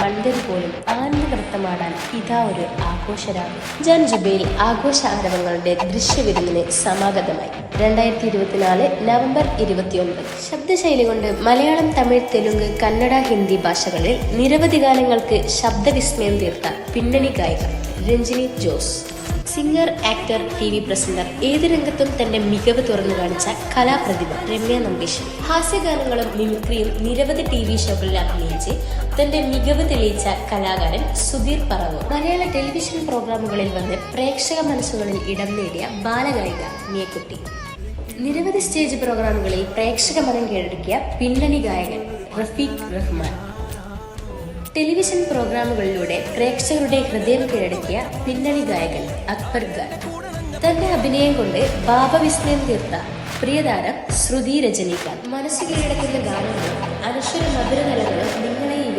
മണ്ടരി പോലും ആനന്ദ നൃത്തമാടാൻ ഇതാ ഒരു ആഘോഷരാവ്. ജാൻ ജുബൈൽ ആഘോഷ ആരവങ്ങളുടെ ദൃശ്യവിരുന്നിന് സമാഗതമായി. 2024 നവംബർ 29. ശബ്ദശൈലി കൊണ്ട് മലയാളം, തമിഴ്, തെലുങ്ക്, കന്നഡ, ഹിന്ദി ഭാഷകളിൽ നിരവധി ഗാനങ്ങൾക്ക് ശബ്ദവിസ്മയം തീർത്ത പിന്നണി ഗായിക Ranjini Jose. Singer, actor, TV പ്രസംഗർ, ഏത് രംഗത്തും തന്റെ മികവ് തുറന്നു കാണിച്ച കലാപ്രതിഭ രമ്യ നമ്പീശൻ. ഹാസ്യഗാനങ്ങളും മിമിക്രിയും നിരവധി TV ഷോകളിൽ അഭിനയിച്ച് തന്റെ മികവ് തെളിയിച്ച കലാകാരൻ സുധീർ പറവൂർ. മലയാള ടെലിവിഷൻ പ്രോഗ്രാമുകളിൽ വന്ന് പ്രേക്ഷക മനസ്സുകളിൽ ഇടം നേടിയ ബാലഗായിക മിയക്കുട്ടി. നിരവധി സ്റ്റേജ് പ്രോഗ്രാമുകളിൽ പ്രേക്ഷക മനം കീഴടക്കിയ പിന്നണി ഗായകൻ റഫീഖ് റഹ്മാൻ. ടെലിവിഷൻ പ്രോഗ്രാമുകളിലൂടെ പ്രേക്ഷകരുടെ ഹൃദയം കീഴടക്കിയ പിന്നണി ഗായകൻ അക്ബർ ഖാൻ. തന്റെ അഭിനയം കൊണ്ട് ഭാവവിസ്മയം തീർത്ത പ്രിയതാരം ശ്രുതി രജനീകാന്ത്. മനസ്സ് കീഴടക്കുന്ന ഗാനങ്ങളും അനശ്വര മധുരതലങ്ങളും നിങ്ങൾ